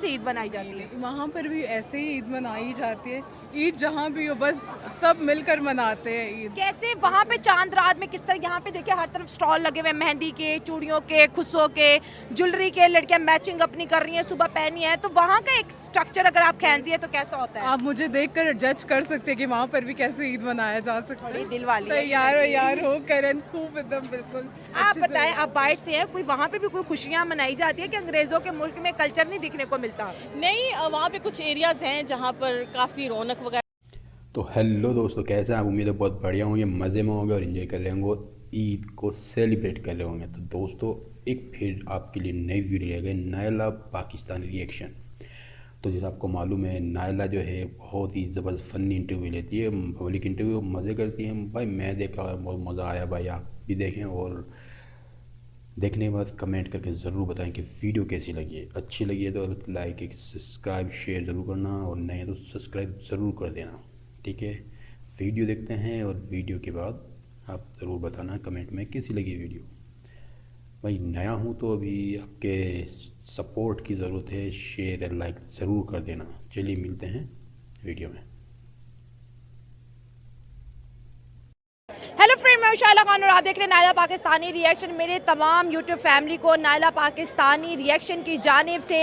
कैसे ईद मनाई जाती है? वहाँ पर भी ऐसे ही ईद मनाई जाती है। ईद जहाँ भी हो बस सब मिलकर मनाते हैं ईद। कैसे वहाँ पे चांद रात में किस तरह, यहाँ पे देखिए हर तरफ स्टॉल लगे हुए हैं, मेहंदी के, चूड़ियों के, खुशों के, ज्वेलरी के, लड़कियां मैचिंग अपनी कर रही हैं, सुबह पहनी है, तो वहाँ का एक स्ट्रक्चर अगर आप खींचती है तो कैसा होता है? आप मुझे देखकर जज कर सकते हैं कि वहाँ पर भी कैसे ईद मनाया जा सकता बड़ी है। दिल वाली है। तैयार हो करन खूब एकदम बिल्कुल। आप अच्छे से। बताएं, आप बाहर से हैं, कोई वहाँ पे भी कोई खुशियाँ मनाई जाती है कि अंग्रेजों के मुल्क में कल्चर नहीं दिखने को मिलता? नहीं, वहाँ पे कुछ एरियाज़ हैं जहाँ पर काफ़ी रौनक वगैरह। तो हेलो दोस्तों, कैसे हैं आप? उम्मीद है बहुत बढ़िया होंगे, मज़े में होंगे और इन्जॉय कर रहे होंगे, ईद को सेलिब्रेट कर रहे होंगे। तो दोस्तों एक फिर आपके लिए नई वीडियो है, नायला पाकिस्तानी रिएक्शन। तो जैसे आपको मालूम है, नायला जो है बहुत ही ज़बरदस्त फ़नी इंटरव्यू लेती है, पब्लिक इंटरव्यू मज़े करती हैं भाई। मैं देखा, बहुत मज़ा आया भाई, आप भी देखें और देखने के बाद कमेंट करके ज़रूर बताएं कि वीडियो कैसी लगी है। अच्छी लगी है तो लाइक, एक सब्सक्राइब, शेयर ज़रूर करना, और नहीं तो सब्सक्राइब ज़रूर कर देना, ठीक है। वीडियो देखते हैं और वीडियो के बाद आप ज़रूर बताना कमेंट में कैसी लगी वीडियो। भाई नया हूँ तो अभी आपके सपोर्ट की ज़रूरत है, शेयर और लाइक ज़रूर कर देना। चलिए मिलते हैं वीडियो में। हेलो फ्रेंड, मैं शाइला खान और आप देख रहे हैं नायला पाकिस्तानी रिएक्शन। मेरे तमाम यूट्यूब फैमिली को नायला पाकिस्तानी रिएक्शन की जानिब से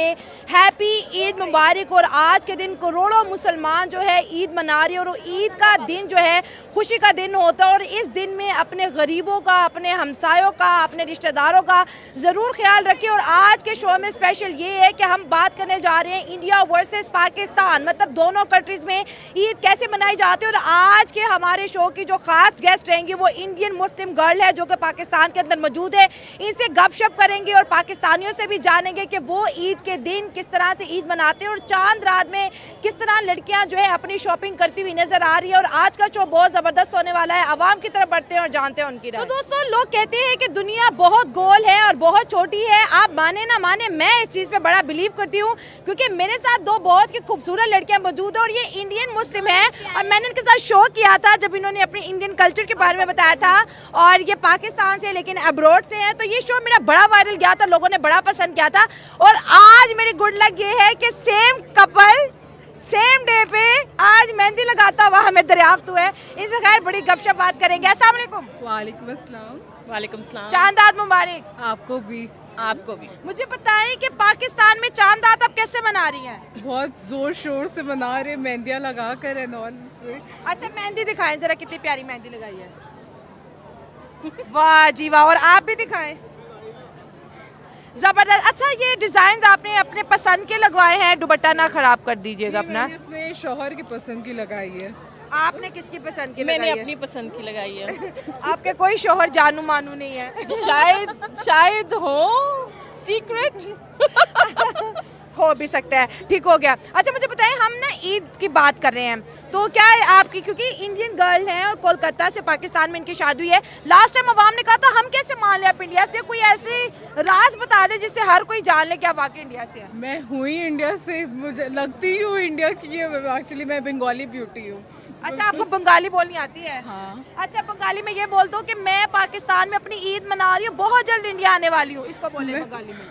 हैप्पी ईद मुबारक। और आज के दिन करोड़ों मुसलमान जो है ईद मना रहे हैं, और ईद का दिन जो है खुशी का दिन होता है, और इस दिन में अपने गरीबों का, अपने हमसायों का, अपने रिश्तेदारों का ज़रूर ख्याल रखें। और आज के शो में स्पेशल ये है कि हम बात करने जा रहे हैं इंडिया वर्सेस पाकिस्तान, मतलब दोनों कंट्रीज़ में ईद कैसे मनाई जाती है। और आज के हमारे शो की जो ख़ास गेस्ट रहेंगी वो इंडियन मुस्लिम गर्ल है जो कि पाकिस्तान के अंदर मौजूद है। इनसे गपशप करेंगे और पाकिस्तानियों से भी जानेंगे कि वो ईद के दिन किस तरह से ईद मनाते हैं, और चांद रात में किस तरह लड़कियां जो है अपनी शॉपिंग करती हुई नजर आ रही है। और आज का शो बहुत ज़बरदस्त होने वाला है। आवाम की तरफ बढ़ते हैं और जानते हैं उनकी राय। तो दोस्तों, लोग कहते हैं कि दुनिया बहुत गोल है और बहुत छोटी है। आप माने ना माने, मैं इस चीज़ पे बड़ा बिलीव करती हूँ, क्योंकि मेरे साथ दो बहुत ही खूबसूरत लड़कियां मौजूद है और ये इंडियन मुस्लिम है। और मैंने इनके साथ शो किया था जब इन्होंने अपने इंडियन कल्चर के बारे में बताया था, और ये पाकिस्तान से लेकिन अब्रॉड से हैं। तो ये शो मेरा बड़ा वायरल गया था, लोगों ने बड़ा पसंद किया था। और आज मेरी गुड लक ये है कि सेम कपल सेम डे पे आज मेहंदी लगाता हुआ हमें दरियाफ्त हुआ है। इनसे खैर बड़ी गपशप बात करेंगे। अस्सलाम वालेकुम। वालेकुम अस्सलाम। वालेकुम सलाम। चांद रात मुबारक। आपको भी। आपको भी। मुझे बताएं कि पाकिस्तान में चांद रात आप कैसे मना रही हैं? बहुत जोर शोर से मना रहे, मेहंदियाँ लगा कर एंड ऑल। अच्छा, मेहंदी दिखाएं जरा, कितनी प्यारी मेहंदी लगाई है। वाह जी वाह। और आप भी दिखाएं, जबरदस्त। अच्छा, ये डिजाइन आपने अपने पसंद के लगवाए हैं, दुपट्टा ना खराब कर दीजिएगा अपना। मैंने अपने शौहर की पसंद की लगाई है। आपने किसकी पसंद की मैंने लगाई अपनी पसंद की लगाई है। है? आपके कोई शौहर जानू मानू नहीं है? शायद हो, सीक्रेट। हो भी सकता है, ठीक हो गया। अच्छा मुझे बताएं, हम ना ईद की बात कर रहे हैं, तो क्या है आपकी, क्योंकि इंडियन गर्ल हैं और कोलकाता से पाकिस्तान में इनकी शादी हुई है। लास्ट टाइम अवाम ने कहा था हम कैसे मान लें आप इंडिया से, कोई ऐसे राज बता दे जिससे हर कोई जान ले कि आप वाकई इंडिया से हैं। मैं हुई इंडिया से, मुझे लगती हूँ इंडिया की है। एक्चुअली मैं बंगाली ब्यूटी हूँ। अच्छा, आपको बंगाली बोलनी आती है? हाँ। अच्छा, बंगाली में ये बोल दो कि मैं पाकिस्तान में अपनी ईद मना रही हूँ, बहुत जल्द इंडिया आने वाली हूँ, इसको बोले बंगाली में।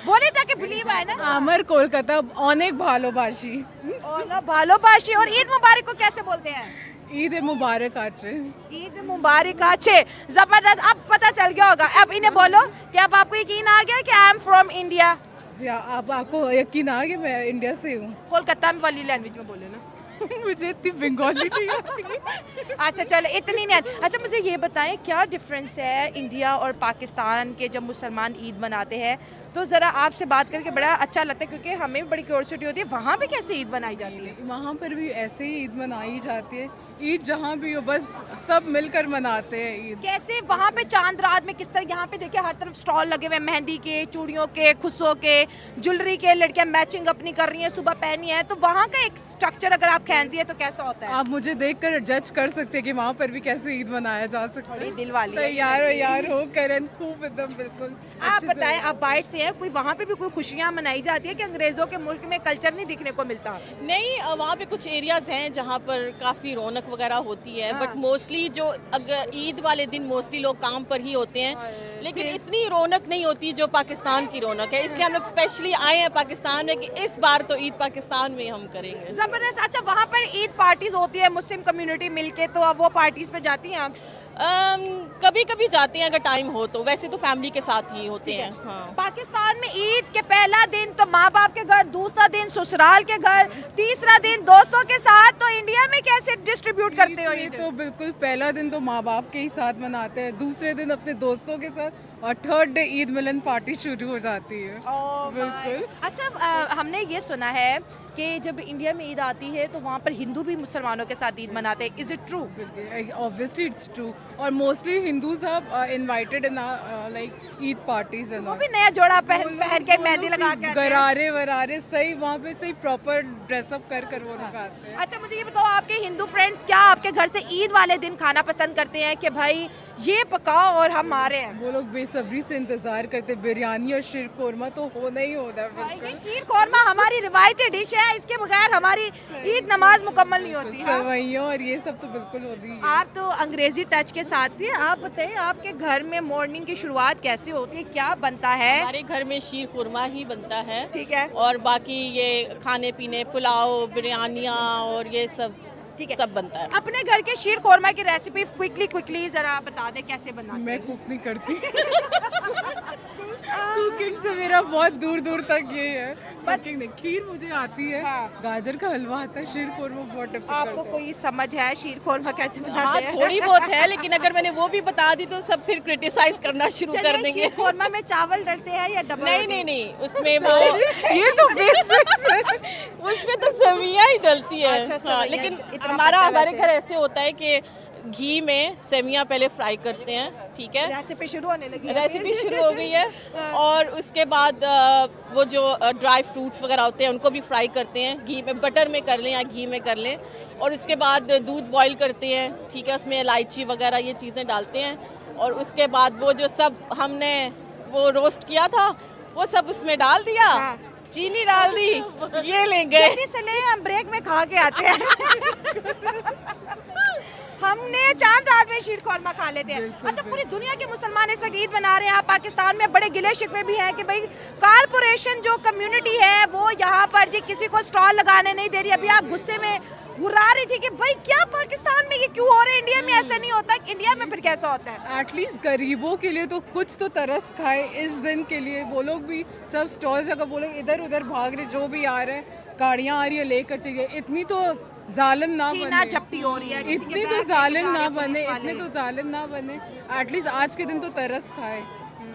बोले ताकि बिलीव आए ना। आमर कोलकाता अनेक भालोबाशी। और ना भालोबाशी। और ईद मुबारक को कैसे बोलते हैं? ईद मुबारक आचे। ईद मुबारक आचे। जबरदस्त। अब पता चल गया होगा। अब इन्हें बोलो कि अब आपको यकीन आ गया कि आई एम फ्रॉम इंडिया। या आपको यकीन आ गया मैं इंडिया से हूँ। कोलकाता में वाली लैंग्वेज में बोले ना। मुझे इतनी बंगाली नहीं आती। अच्छा चलो, इतनी नहीं आती। अच्छा मुझे ये बताएं, क्या डिफरेंस है इंडिया और पाकिस्तान के जब मुसलमान ईद मनाते हैं? तो ज़रा आपसे बात करके बड़ा अच्छा लगता है, क्योंकि हमें भी बड़ी क्यूरियोसिटी होती है वहाँ पे कैसे ईद मनाई जाती है। वहाँ पर भी ऐसे ही ईद मनाई जाती है। ईद जहाँ भी हो बस सब मिलकर मनाते हैं ईद। कैसे वहाँ पे चांद रात में किस तरह, यहाँ पे देखिए हर तरफ स्टॉल लगे हुए हैं, मेहंदी के, चूड़ियों के, खुशों के, ज्वेलरी के, लड़कियां मैचिंग अपनी कर रही हैं, सुबह पहनी है, तो वहाँ का एक स्ट्रक्चर अगर आप खींचती है तो कैसा होता है? आप मुझे देखकर जज कर सकते हैं कि वहाँ पर भी कैसे ईद मनाया जा सकता बड़ी है। दिल वाली है। तैयार हो कर खूब एकदम बिल्कुल। आप बताएं, आप बाहर से हैं, कोई वहाँ पे भी कोई खुशियाँ मनाई जाती है कि अंग्रेजों के मुल्क में कल्चर नहीं दिखने को मिलता? नहीं, वहाँ पे कुछ एरियाज हैं जहाँ पर काफ़ी रौनक वगैरह होती है, बट मोस्टली जो अगर ईद वाले दिन मोस्टली लोग काम पर ही होते हैं, लेकिन इतनी रौनक नहीं होती जो पाकिस्तान की रौनक है। इसलिए हम लोग स्पेशली आए हैं पाकिस्तान में कि इस बार तो ईद पाकिस्तान में हम करेंगे। जबरदस्त। अच्छा, वहाँ पर ईद पार्टीज होती है मुस्लिम कम्युनिटी मिलके, तो अब वो पार्टीज पे जाती हैं आप? कभी कभी जाते हैं अगर टाइम हो तो, वैसे तो फैमिली के साथ ही होते हैं। हाँ। पाकिस्तान में ईद के पहला दिन तो माँ बाप के घर, दूसरा दिन ससुराल के घर, तीसरा दिन दोस्तों के साथ, तो इंडिया में कैसे डिस्ट्रीब्यूट करते हो? ये तो बिल्कुल पहला दिन तो माँ बाप के ही साथ मनाते हैं, दूसरे दिन अपने दोस्तों के साथ, और थर्ड डे ईद मिलन पार्टी शुरू हो जाती है। बिल्कुल। अच्छा, हमने ये सुना है कि जब इंडिया में ईद आती है तो वहाँ पर हिंदू भी मुसलमानों के साथ ईद मनाते हैं। Is it true? Obviously it's true, और mostly Hindus are invited in like Eid parties वो भी नया जोड़ा पहन के मेहंदी लगा के आते हैं। गरारे वरारे सही वहाँ पे सही प्रॉपर ड्रेसअप कर वो लोग आते हैं। अच्छा, मुझे ये बताओ, आपके हिंदू फ्रेंड्स क्या आपके घर से ईद वाले दिन खाना पसंद करते हैं कि भाई ये पकाओ और हम आ रहे हैं? वो लोग बेसब्री से इंतजार करते, बिरयानी और शीर कोरमा तो होना ही होता है। बिल्कुल। शीर कोरमा हमारी रिवायती डिश है, इसके बगैर हमारी ईद नमाज मुकम्मल नहीं होती। सवैयों और ये सब तो बिल्कुल होती है। आप तो अंग्रेजी टच के साथ थे, आप बताइए आपके घर में मॉर्निंग की शुरुआत कैसे होती है, क्या बनता है? हमारे घर में शीर खुरमा ही बनता है। ठीक है। और बाकी ये खाने पीने, पुलाव, बिरयानियाँ और ये सब ठीक है, सब बनता है। अपने घर के शीर खोरमा की रेसिपी क्विकली जरा बता दे कैसे बनाते मैं कुक नहीं करती। कुकिंग से मेरा बहुत दूर दूर तक ये है। कुकिंग नहीं, खीर मुझे आती है। हाँ। गाजर का हलवा आता है, शीर खोरमा बहुत डिफिकल्ट आपको है। कोई समझ है शीर खोरमा कैसे हाँ, बनाते हैं? थोड़ी बहुत है, लेकिन अगर मैंने वो भी बता दी तो सब फिर क्रिटिसाइज करना शुरू कर चलिए, देंगे। शीर खोरमा में चावल डलते हैं या डबल? नहीं, उसमें वो ये तो बेसिक्स है। उसमें तो सेवियां ही डलती है। अच्छा, हाँ, सेवइयां, लेकिन इतना हमारे पता है घर ऐसे होता है कि घी में सेवियां पहले फ्राई करते हैं, ठीक है। रेसिपी शुरू होने लगी है। रेसिपी शुरू हो गई है। और उसके बाद वो जो ड्राई फ्रूट्स वगैरह होते हैं उनको भी फ्राई करते हैं घी में, बटर में कर लें या घी में कर लें। और उसके बाद दूध बॉईल करते हैं, ठीक है, उसमें इलायची वगैरह ये चीज़ें डालते हैं। और उसके बाद वो जो सब हमने वो रोस्ट किया था वो सब उसमें डाल दिया। हाँ। चीनी डाल दी, ये ले गए। जल्दी से ले, हम ब्रेक में खा के आते हैं। हमने चांद रात में शीर खोरमा खा लेते हैं। अच्छा, पूरी दुनिया के मुसलमान इस वक्त ईद मना रहे हैं। आप पाकिस्तान में बड़े गिले शिकवे भी हैं कि भाई कारपोरेशन जो कम्युनिटी है वो यहाँ पर जी किसी को स्टॉल लगाने नहीं दे रही। अभी आप गुस्से में घुरा रही थी कि भाई क्या पाकिस्तान में ये क्यों हो रहा है, इंडिया में ऐसा नहीं होता, इंडिया में फिर कैसा होता है? एटलीस्ट गरीबों के लिए तो कुछ तो तरस खाए इस दिन के लिए। वो लोग भी सब स्टॉल्स, अगर वो लोग इधर उधर भाग रहे, जो भी आ रहे हैं, गाड़ियाँ आ रही है लेकर चाहिए, इतनी तो जालिम ना सीना बने। झपटी हो रही है, किसी के इतनी तो बैग से जालिम जा रहे ना हैं बने, पुलिस इतने वाले। तो जालिम ना बने। एटलीस्ट आज के दिन तो तरस खाए।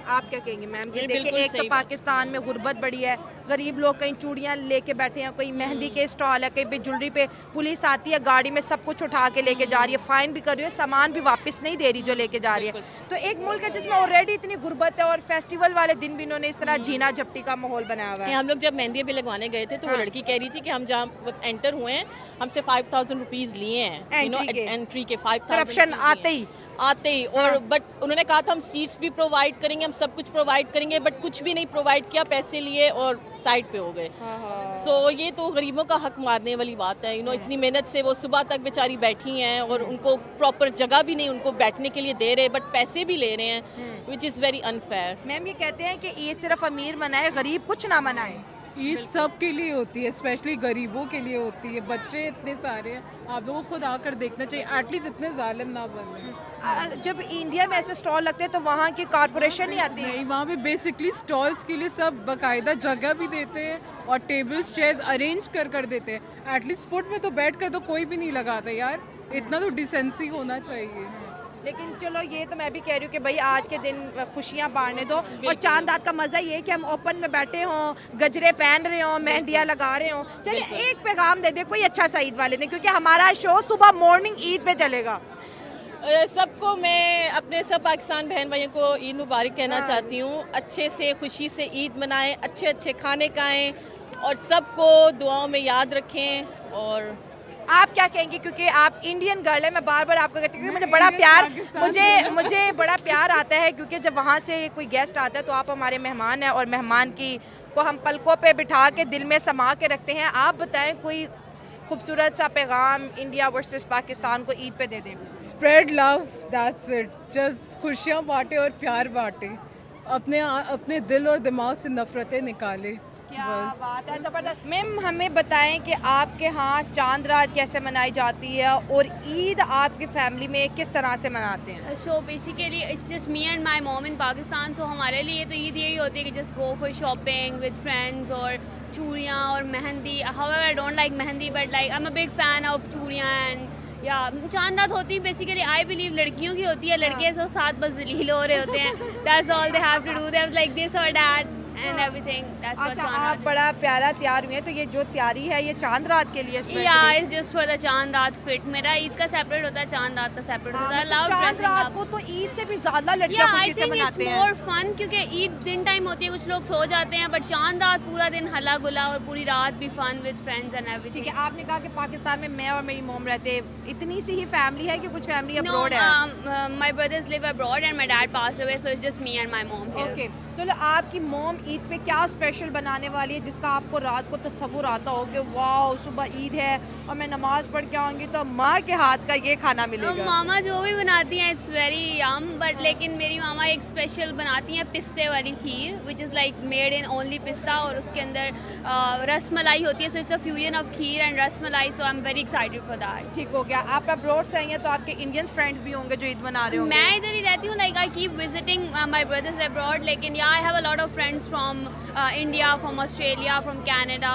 आप क्या कहेंगे मैम? ये ये बिल्कुल देखिए, एक तो सही बात। पाकिस्तान में गुर्बत बड़ी है, गरीब लोग कहीं चूड़ियाँ लेके बैठे हैं, कोई मेहंदी के स्टॉल है, कहीं पे ज्वेलरी पे पुलिस आती है गाड़ी में सब कुछ उठा के लेके जा रही है, फाइन भी कर रही है, सामान भी वापस नहीं दे रही जो लेके जा रही है। तो एक मुल्क है जिसमें ऑलरेडी इतनी गुर्बत है और फेस्टिवल वाले दिन भी इन्होंने इस तरह जीना झपटी का माहौल बनाया हुआ है। हम लोग जब मेहंदी भी लगवाने गए थे तो वो लड़की कह रही थी कि हम जहाँ एंटर हुए हैं हमसे 5000 रुपीज लिए हैं, एंट्री के 5000। करप्शन आते ही और बट उन्होंने कहा था हम सीट्स भी प्रोवाइड करेंगे, हम सब कुछ प्रोवाइड करेंगे, बट कुछ भी नहीं प्रोवाइड किया, पैसे लिए और साइड पे हो गए। सो ये तो गरीबों का हक मारने वाली बात है। इतनी मेहनत से वो सुबह तक बेचारी बैठी हैं और उनको प्रॉपर जगह भी नहीं उनको बैठने के लिए दे रहे, बट पैसे भी ले रहे हैं, which is very unfair. Ma'am ये कहते हैं कि ईद सिर्फ अमीर मनाए, गरीब कुछ ना मनाए। ईद सब के लिए होती है, स्पेशली गरीबों के लिए होती है। बच्चे इतने सारे हैं, आप लोगों को खुद आकर देखना चाहिए, एटलीस्ट इतने जालिम ना बने। जब इंडिया में ऐसे स्टॉल लगते हैं तो वहाँ की कारपोरेशन नहीं आती है? नहीं, वहाँ पे बेसिकली स्टॉल्स के लिए सब बाकायदा जगह भी देते हैं और टेबल्स चेयर्स अरेंज कर देते हैं। एटलीस्ट फुट में तो बैठ कर तो कोई भी नहीं लगाता यार, इतना तो डिसेंसी होना चाहिए। लेकिन चलो ये तो मैं भी कह रही हूँ कि भाई आज के दिन खुशियाँ बांटने दो, और चांद रात का मज़ा ये है कि हम ओपन में बैठे हों, गजरे पहन रहे हों, मेहंदियाँ लगा रहे हों। चलिए एक पैगाम दे दे कोई अच्छा सा ईद वाले दिन, क्योंकि हमारा शो सुबह मॉर्निंग ईद पे चलेगा। सबको मैं अपने सब पाकिस्तान बहन भाइयों को ईद मुबारक कहना चाहती हूँ। अच्छे से खुशी से ईद मनाएं, अच्छे अच्छे खाने खाएं और सबको दुआओं में याद रखें और आप क्या कहेंगी, क्योंकि आप इंडियन गर्ल है, मैं बार बार आपको कहती हूँ कि मुझे बड़ा प्यार मुझे बड़ा प्यार आता है, क्योंकि जब वहाँ से कोई गेस्ट आता है तो आप हमारे मेहमान हैं और मेहमान की को हम पलकों पे बिठा के दिल में समा के रखते हैं। आप बताएं कोई खूबसूरत सा पैगाम इंडिया वर्सेस पाकिस्तान को ईद पे दे दें। Spread love, that's it, just खुशियाँ बांटे और प्यार बांटे, अपने दिल और दिमाग से नफरतें निकाले। क्या बात है, ज़बरदस्त। मैम हमें बताएं कि आपके यहाँ चांद रात कैसे मनाई जाती है और ईद आपकी फैमिली में किस तरह से मनाते हैं? So basically it's just me and my mom in Pakistan. So हमारे लिए तो ईद यही होती है कि just go for shopping with friends और चूड़ियाँ और mehndi. However I don't like mehndi but like I am a big fan of चूड़ियाँ एंड या चांद रात होती है बेसिकली आई बिलीव लड़कियों की होती है। लड़के तो साथ बस जलील हो रहे होते हैं, that's all they have to do, they have like this और that and everything, that's what अच्छा, चांद आप रात is. बड़ा प्यारा तैयार हुए हैं, तो ये जो तैयारी है ये चांद रात के लिए या इट्स जस्ट फॉर द चांद रात फिट। मेरा ईद का सेपरेट होता है, चांद रात का सेपरेट होता है। लव चांद ड्रेसिंग रात अप, को तो ईद से भी ज्यादा लड़कियां आई खुशी से थिंक इट्स मनाते हैं। मोर फन क्योंकि ईद दिन टाइम होती है, कुछ लोग सो जाते हैं, बट चांद रात पूरा दिन हल्ला गुला और पूरी रात भी फन विद फ्रेंड्स एंड ठीक एवरीथिंग। है, आपने कहा कि पाकिस्तान में मैं और मेरी मोम रहते हैं, इतनी सी ही फैमिली है कि कुछ फैमिली No, अब्रॉड है? my brothers live abroad and my dad passed away, so it's just me and my mom here. Okay, चलो आपकी मोम ईद पे क्या स्पेशल बनाने वाली है जिसका आपको रात को तसव्वुर आता हो कि वाह सुबह ईद है और मैं नमाज पढ़ के आऊँगी तो माँ के हाथ का ये खाना मिलेगा? मामा जो भी बनाती हैं इट्स वेरी यम, बट लेकिन मेरी मामा एक स्पेशल बनाती हैं पिस्ते वाली kheer which is like made in only pista, और उसके अंदर रस मलाई होती है, so it's a fusion of kheer and rasmalai, so I am very excited for that. ठीक हो गया। आप अब्रॉड से आई हैं तो आपके इंडियन फ्रेंड्स भी होंगे जो ईद मना रहे होंगे? मैं इधर ही रहती हूँ, like I keep visiting my brothers abroad, लेकिन या I have a lot of friends from India, from Australia, from Canada.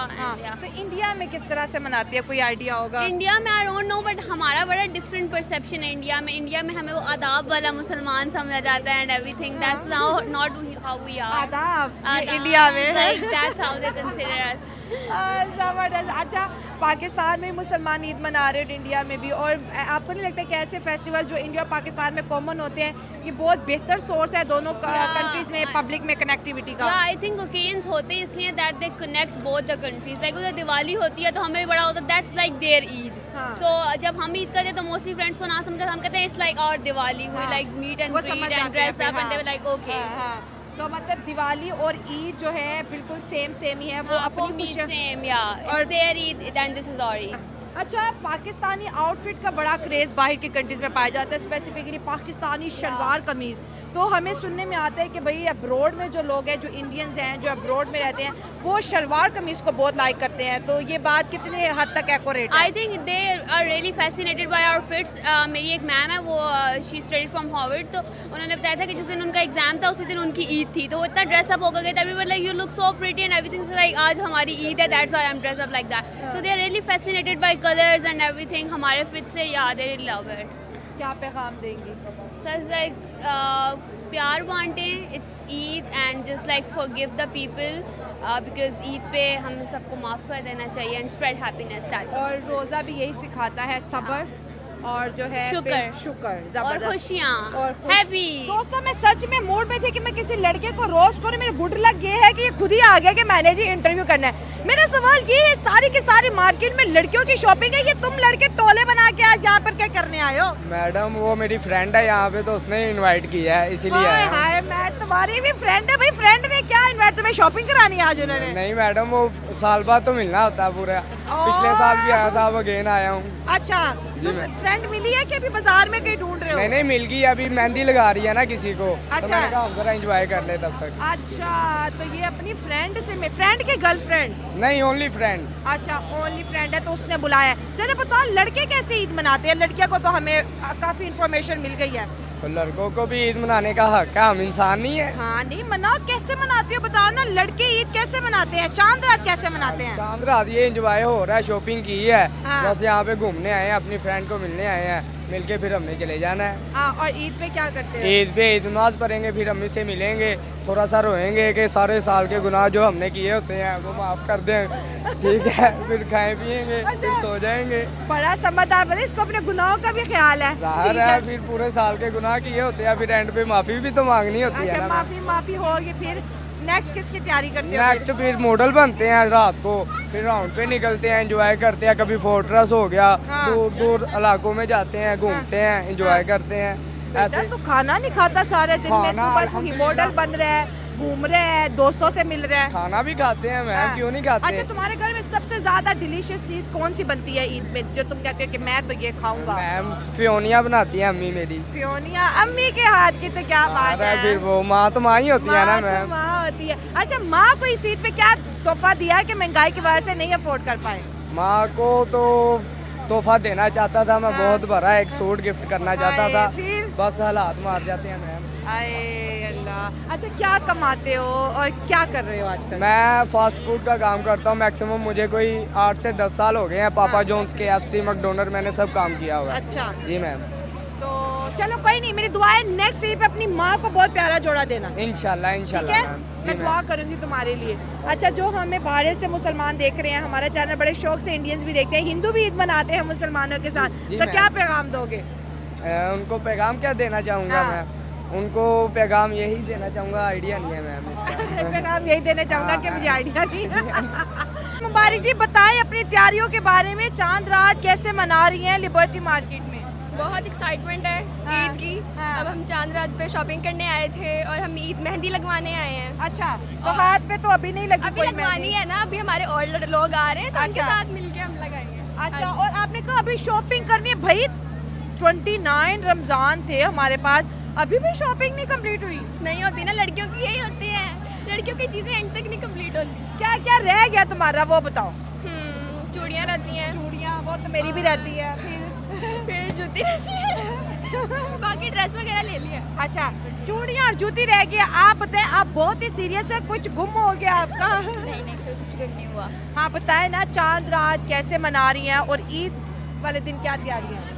तो इंडिया में किस तरह से मनाती है, कोई आइडिया होगा? इंडिया में आई डोंट नो, बट हमारा बड़ा डिफरेंट परसेप्शन है इंडिया में। इंडिया में हमें वो आदाब वाला मुसलमान समझा जाता है and everything, that's not how we are. आदाब ये इंडिया में like that's how they consider us. ज़बरदस्त। अच्छा, पाकिस्तान में मुसलमान ईद मना रहे हैं, इंडिया में भी, और आपको नहीं लगता कि ऐसे फेस्टिवल जो इंडिया और पाकिस्तान में कॉमन होते हैं ये बहुत बेहतर सोर्स है दोनों कंट्रीज में पब्लिक में कनेक्टिविटी का? आई थिंक ओकेजन्स होते हैं इसलिए that they connect both the countries. Like उधर दिवाली होती है तो हमें भी बड़ा होता है, दैट्स लाइक देयर ईद। सो जब हम ईद करते हैं तो मोस्टली फ्रेंड्स को ना समझा, हम कहते हैं it's like our Diwali, we like meet and greet and dress up and they were like okay. तो मतलब दिवाली और ईद जो है बिल्कुल सेम ही है, वो अपनी खुशियाँ। सेम या it's their Eid and this is our Eid. अच्छा, पाकिस्तानी आउटफिट का बड़ा क्रेज़ बाहर की कंट्रीज़ में पाया जाता है, स्पेसिफिकली पाकिस्तानी शलवार कमीज़। तो हमें सुनने में आता है कि भाई अब्रॉड में जो लोग हैं, जो इंडियंस हैं जो अब्रॉड में रहते हैं, वो शलवार कमीज़ को बहुत लाइक करते हैं, तो ये बात कितने हद तक एक्यूरेट है? I think they are really fascinated by outfits. मेरी एक मैम है, वो शी स्टडी फ्रॉम हार्वर्ड, तो उन्होंने बताया था कि जिस दिन उनका एग्जाम था उसी दिन उनकी ईद थी, तो वो इतना ड्रेसअप हो गए थे, everyone like you look so pretty and everything, like आज हमारी ईद है, that's why I am dress up like that. तो they are really fascinated by colours and everything हमारे फिट से, या दे रियली लव इट। क्या पैगाम देंगी? सो इट्स लाइक प्यार बांटें, it's Eid and just like forgive the people because Eid पे हम सबको माफ़ कर देना चाहिए and spread happiness, that's all. और रोज़ा भी यही सिखाता है, सब्र और जो है शुक्र और ज़बरदस्त खुशियाँ और हैप्पी। दोस्तों, मैं सच में मूड में थी कि मैं किसी लड़के को रोस्ट करूं। मेरा गुड लक ये है कि ये खुद ही आ गया कि मैंने जी इंटरव्यू करना है। मेरा सवाल ये है, सारी की सारी मार्केट में लड़कियों की शॉपिंग है, ये तुम लड़के टोले बना के आज यहाँ पर क्या करने आए हो? मैडम वो मेरी फ्रेंड है यहाँ पे, तो उसने इनवाइट किया है इसीलिए हाय आया हूँ। हाय, मैं तुम्हारी भी फ्रेंड है भाई, फ्रेंड ने क्या इनवाइट, तुम्हें शॉपिंग करानी आज उन्होंने? नहीं मैडम, वो साल बाद तो मिलना होता है पूरा, पिछले साल भी आया था, अब अगेन आया हूँ। अच्छा, तो फ्रेंड मिली है कि अभी बाजार में कहीं ढूंढ रहे हो? नहीं मिल गई, अभी मेहंदी लगा रही है ना किसी को, अच्छा। तो मैंने कहा हम जरा एंजॉय कर ले तब तक। अच्छा, तो ये अपनी फ्रेंड से, फ्रेंड के गर्लफ्रेंड? नहीं, ओनली फ्रेंड। अच्छा, ओनली फ्रेंड है तो उसने बुलाया है। चलो बताओ, लड़के कैसे ईद मनाते हैं? लड़कियों को तो हमें काफी इन्फॉर्मेशन मिल गई है। तो लड़कों को भी ईद मनाने का हक है, हम इंसान नहीं है? हाँ, नहीं मनाओ, कैसे मनाते हो बताओ ना। लड़के ईद कैसे मनाते हैं, चांद रात कैसे मनाते हैं? चांद रात ये एंजॉय हो रहा है, शॉपिंग की है, हाँ। बस यहाँ पे घूमने आए हैं, अपनी फ्रेंड को मिलने आए हैं, मिलके फिर हमने चले जाना है। हाँ, और ईद पे क्या करते हैं? ईद पे ईद नमाज पढ़ेंगे, फिर अम्मी से मिलेंगे, थोड़ा सा रोएंगे कि सारे साल के गुनाह जो हमने किए होते हैं वो माफ़ कर दें, ठीक है, फिर खाएं पिएंगे, फिर सो जाएंगे। बड़ा समझदार बने, इसको अपने गुनाहों का भी ख्याल है। ज़ाहिर ठीक है, फिर पूरे साल के गुनाह किए होते हैं, फिर एंड पे माफ़ी भी तो मांगनी होती है अच्छा, ना। माफी होगी फिर नेक्स्ट किसकी तैयारी करते हो? नेक्स्ट फिर मॉडल बनते हैं रात को, फिर राउंड पे निकलते हैं, एंजॉय करते हैं। कभी फोर्ट्रेस हो गया, हाँ। दूर दूर इलाकों में जाते हैं, घूमते हैं, एंजॉय करते हैं। बेटा तू खाना नहीं खाता सारे दिन में, खाना तू बस अल्हम्दुलिल्लाह। मॉडल बन रहा है, घूम रहा है, दोस्तों से मिल रहा है। खाना भी खाते हैं मैम, हाँ। क्यों नहीं खाते? अच्छा, तुम्हारे घर में सबसे ज्यादा डिलीशियस चीज कौन सी बनती है ईद में, जो तुम कहते हो कि मैं तो ये खाऊंगा? मैम फियोनिया बनाती है अम्मी मेरी। फियोनिया, अम्मी के हाथ की तो क्या बात अरे है। फिर वो माँ तो माँ ही होती है ना माँ तो मैम। माँ होती है। अच्छा, माँ को इस ईद पे क्या तोहफा दिया कि महंगाई की वजह से नहीं अफोर्ड कर पाए? माँ को तो तोहफा देना चाहता था मैं, हाँ। बहुत बड़ा एक सूट गिफ्ट करना चाहता हाय, था, फिर? बस हालात मार जाते हैं मैम। आए अल्लाह। अच्छा, क्या कमाते हो और क्या कर रहे हो आजकल? मैं फास्ट फूड का काम करता हूँ, मैक्सिमम मुझे कोई 8 से 10 साल हो गए हैं। पापा जॉन्स, KFC, मैकडोनल्ड, मैंने सब काम किया हुआ है। अच्छा, जी मैम, तो चलो कोई नहीं, मेरी दुआ है नेक्स्ट ईद पे अपनी माँ को बहुत प्यारा जोड़ा देना। इंशाल्लाह ठीक इंशाल्लाह है, मैम। जी मैं दुआ मैम। करूंगी तुम्हारे लिए। अच्छा, जो हमें बाहर से मुसलमान देख रहे हैं, हमारा चैनल बड़े शौक से इंडियंस भी देखते हैं, हिंदू भी ईद मनाते हैं मुसलमानों के साथ, जी तो मैम। क्या पैगाम दोगे? उनको पैगाम क्या देना चाहूँगा हाँ। मैं? उनको पैगाम यही देना चाहूँगा, आइडिया नहीं है मैम इसका। पैगाम यही देना चाहूंगा हाँ, कि हाँ। मुझे आइडिया नहीं है। मुबारक जी, बताएं अपनी तैयारियों के बारे में, चांद रात कैसे मना रही हैं लिबर्टी मार्केट में? बहुत एक्साइटमेंट है हाँ, ईद की। हाँ। अब हम चांद रात पे शॉपिंग करने आए थे और हम ईद मेहंदी लगवाने आए हैं। अच्छा, तो हाथ पे तो अभी नहीं लगी अभी कोई लगवानी मेहंदी? है ना, अभी हमारे और लोग आ रहे हैं तो उनके अच्छा। साथ मिलके हम लगाएंगे। अच्छा, और आपने कहा अभी शॉपिंग करनी है भाई, 29 रमजान थे हमारे पास, अभी भी शॉपिंग नहीं कंप्लीट हुई? नहीं होती ना, लड़कियों की यही होती है, लड़कियों की चीजें एंड तक नहीं कंप्लीट होती। क्या क्या रह गया तुम्हारा वो बताओ? चूड़ियाँ रहती हैं, चूड़ियाँ, वो तो मेरी भी रहती है। फिर जूती रहती है, बाकी ड्रेस वगैरह ले लिया। अच्छा, चूड़ियाँ और जूती रह गई। आप बताएं, आप बहुत ही सीरियस है, कुछ गुम हो गया आपका? नहीं नहीं, कुछ गुम नहीं हुआ। हाँ बताएं ना, चांद रात कैसे मना रही हैं और ईद वाले दिन क्या तैयारी है?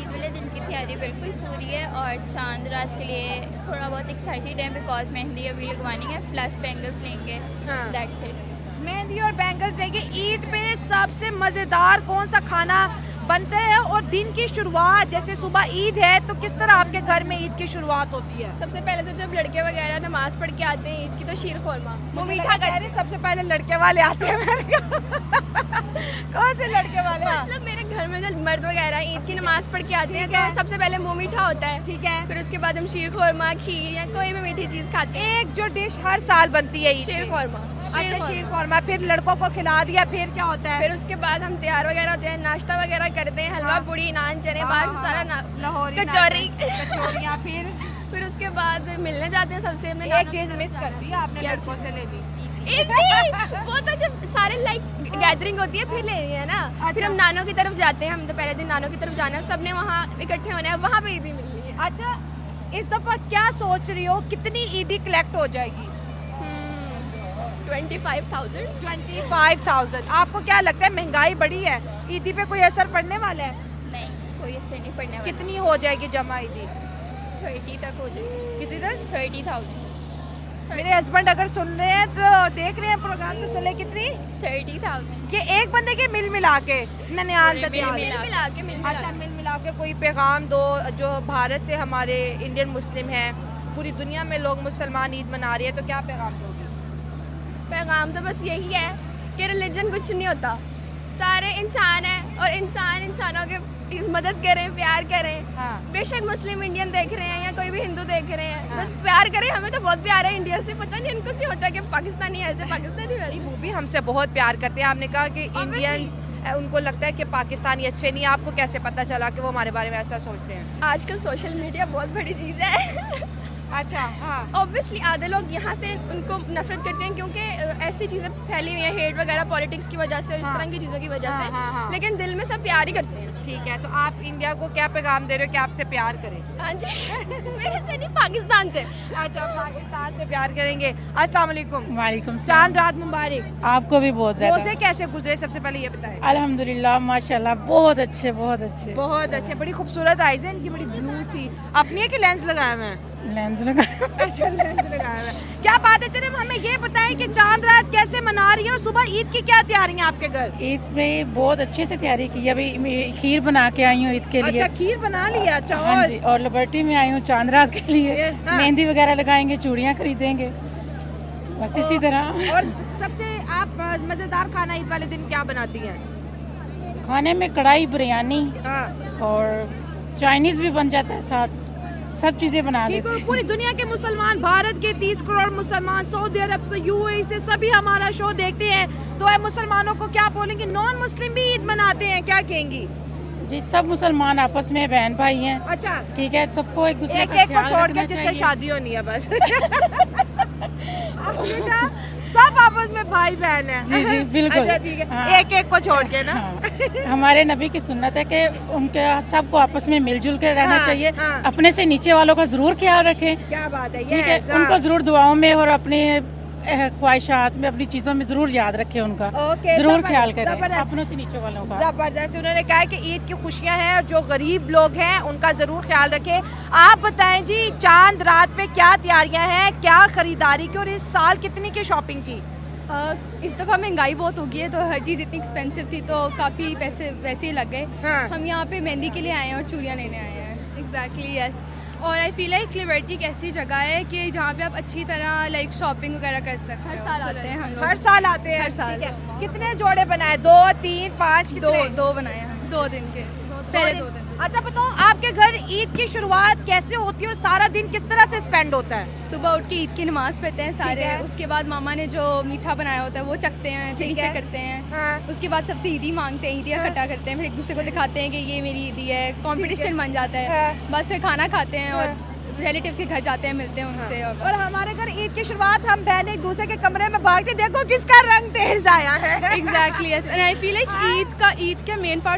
ईद वाले दिन की तैयारी बिल्कुल पूरी है और चांद रात के लिए थोड़ा बहुत एक्साइटेड है, बिकॉज मेहंदी अभी लगवानी है, प्लस बैंगल्स लेंगे। हाँ। That's it. मेहंदी और बैंगल्स देंगे। ईद पे सबसे मज़ेदार कौन सा खाना बनता है और दिन की शुरुआत, जैसे सुबह ईद है तो किस तरह आपके घर में ईद की शुरुआत होती है? सबसे पहले तो जब लड़के वगैरह नमाज पढ़ के आते हैं ईद की, तो शीर खोरमा वो मुझे मीठा लगा कह करते रहे हैं। सबसे पहले लड़के वाले आते हैं। मैंने कहा, कौन से लड़के वाले? हाँ, मतलब मेरे घर में जब मर्द वगैरह ईद की नमाज पढ़ के आते हैं ठीक है। तो सबसे पहले मुंह मीठा होता है, ठीक है। फिर उसके बाद हम शीर खोरमा, खीर या कोई भी मीठी चीज खाते हैं। एक जो डिश हर साल बनती है ईद शीर पे। खोरमा। अच्छा, शीर खोरमा, फिर लड़कों को खिला दिया, फिर क्या होता है? फिर उसके बाद हम तैयार वगैरह होते हैं, नाश्ता वगैरह करते हैं, हलवा हाँ। पूड़ी, नान, चने, हाँ, बाहर हाँ, से सारा लाहौरी कचौरी। कचौरियाँ। फिर उसके बाद मिलने जाते हैं सबसे। मैं एक चीज मिस कर दी आपने, क्या लड़कों चीज़? से ले ली। ईद नहीं, वो तो जब सारे लाइक गैदरिंग होती है फिर ले रही है ना। फिर हम नानों की तरफ जाते हैं, हम तो पहले दिन नानों की तरफ जाना है, सबने वहाँ इकट्ठे होना है, वहाँ पे ईदी मिल रही है। अच्छा, इस दफा क्या सोच रही हो, कितनी ईदी कलेक्ट हो जाएगी? 25,000। 25,000। आपको क्या लगता है महंगाई बढ़ी है, ईदी पे कोई असर पड़ने वाला है? नहीं, कोई इससे नहीं पड़ने वाला। कितनी हो जाएगी जमा ईदी? 30 तक हो जाएगी। कितनी तक? 30,000। मेरे हस्बैंड अगर सुन रहे हैं तो देख रहे हैं प्रोग्राम, तो सुन ले कितनी? 30,000। कि एक बंदे के मिल मिला के ननियाल मिल दतियाल। मिला मिल के अच्छा, मिल मिला के कोई पैगाम दो, जो भारत से हमारे इंडियन मुस्लिम हैं, पूरी दुनिया में लोग मुसलमान ईद मना रही है, तो क्या पैगाम दोगे? पैगाम तो बस यही है कि रिलीजन कुछ नहीं होता, सारे इंसान हैं और इंसान इंसानों के मदद करें, प्यार करें। हाँ। बेशक मुस्लिम इंडियन देख रहे हैं या कोई भी हिंदू देख रहे हैं, हाँ। बस प्यार करें। हमें तो बहुत प्यार है इंडिया से, पता नहीं इनको क्यों होता है कि पाकिस्तानी ऐसे, पाकिस्तानी वैसे। वो भी हमसे बहुत प्यार करते हैं। आपने कहा कि इंडियंस, उनको लगता है कि पाकिस्तानी अच्छे नहीं है। आपको कैसे पता चला कि वो हमारे बारे में ऐसा सोचते हैं? आजकल सोशल मीडिया बहुत बड़ी चीज़ है। अच्छा, हाँ। ऑब्वियसली आधे लोग यहाँ से उनको नफरत करते हैं क्योंकि ऐसी चीज़ें फैली हुई हैं, हेट वगैरह पॉलिटिक्स की वजह से और इस हाँ। तरह की चीज़ों की वजह हाँ, से। हाँ, हाँ। लेकिन दिल में सब प्यार ही करते हैं। ठीक है, तो आप इंडिया को क्या पैगाम दे रहे हो कि आपसे प्यार करें? हाँ जी। मेरे से नहीं, पाकिस्तान से। अच्छा, पाकिस्तान से प्यार करेंगे। अस्सलाम वालेकुम। वालेकुम चांद रात मुबारक। आपको भी बहुत रोजे ज्यादा। कैसे गुजरे, सबसे पहले ये बताएं। अल्हम्दुलिल्लाह, माशाल्लाह, बहुत अच्छे, बहुत अच्छे। बहुत अच्छे, बड़ी खूबसूरत आईज है इनकी, बड़ी ब्लू सी। अपनी है कि लेंस लगाया हुआ है? लेंस लगा। अच्छा, लेंस लगाया हुआ है। क्या बात है। चलिए हमें ये बताएं कि चांद रात कैसे मना रही है और सुबह ईद की क्या तैयारियां आपके घर? ईद में बहुत अच्छे से तैयारी की, अभी खीर बना के आई हूँ ईद के लिए। अच्छा, खीर बना लिया। अच्छा, हाँ जी, और लिबर्टी में आई हूँ चांद रात के लिए। हाँ। मेहंदी वगैरह लगाएंगे, चूड़ियाँ खरीदेंगे। बस इसी तरह। और सबसे आप मज़ेदार खाना ईद वाले दिन क्या बनाती हैं? खाने में कढ़ाई बिरयानी हाँ और चाइनीज़ भी बन जाता है साथ, सब चीज़ें बना ठीक लेते है। हैं। पूरी दुनिया के मुसलमान, भारत के 30 करोड़ मुसलमान, सऊदी अरब से, यूएई से सभी हमारा शो देखते हैं, तो है मुसलमानों को क्या बोलेंगे? नॉन मुस्लिम भी ईद मनाते हैं, क्या कहेंगी? जी सब मुसलमान आपस में बहन भाई हैं, अच्छा, ठीक है, सबको एक दूसरे एक का एक को ख्याल छोड़ रखना के जिससे चाहिए। शादी होनी है बस। आपने कहा सब आपस में भाई बहन है। जी जी बिल्कुल। अच्छा ठीक है, हाँ। एक एक को छोड़ के ना। हाँ। हमारे नबी की सुन्नत है कि उनके सबको आपस में मिलजुल के रहना हाँ, चाहिए, हाँ। अपने से नीचे वालों का जरूर ख्याल रखें, क्या बात है, ठीक है, yes, उनको हाँ। जरूर दुआओं में और अपने ख्वाहिशात में, अपनी चीज़ों में जरूर याद रखें उनका, ओके, जरूर जबरदस्त, ख्याल करें जबरदस्त। अपनों से नीचे वालों का। जबरदस्त। उन्होंने कहा है कि ईद की खुशियां हैं और जो गरीब लोग हैं उनका ज़रूर ख्याल रखें। आप बताएं जी, चांद रात पे क्या तैयारियां हैं, क्या खरीदारी की, और इस साल कितनी की शॉपिंग की? इस दफ़ा महंगाई बहुत हो गई है तो हर चीज़ इतनी एक्सपेंसिव थी तो काफ़ी पैसे वैसे ही लग गए। हाँ। हम यहाँ पे मेहंदी के लिए आए हैं और चूड़ियाँ लेने आए हैं। Exactly yes. और आई फील लाइक लिबर्टी एक ऐसी जगह है कि जहाँ पे आप अच्छी तरह लाइक शॉपिंग वगैरह कर सकते हो। हर साल आते हैं हम लोग। हर साल आते हैं? हर साल। ठीक है। कितने जोड़े बनाए? 2, 3, 5? दो बनाए हैं, 2 दिन के, पहले 2 दिन। अच्छा बताओ, आपके घर ईद की शुरुआत कैसे होती है और सारा दिन किस तरह से स्पेंड होता है? सुबह उठ के ईद की नमाज़ पढ़ते हैं सारे, है। उसके बाद मामा ने जो मीठा बनाया होता है वो चखते हैं, ठीक शरीफे है। करते हैं। हाँ। उसके बाद सबसे ईदी मांगते हैं, ईदियाँ हाँ। इकट्ठा करते हैं, फिर एक दूसरे को दिखाते हैं कि ये मेरी ईदी है, कंपटीशन बन जाता है। हाँ। बस फिर खाना खाते हैं और हाँ। रिलेटिव्स के घर जाते हैं, मिलते हैं उनसे। और हमारे घर ईद की शुरुआत हम बहन एक दूसरे के कमरे में भागते, देखो किसका रंग तेज आया है। Exactly yes. And I feel like Eid का मेन पार्ट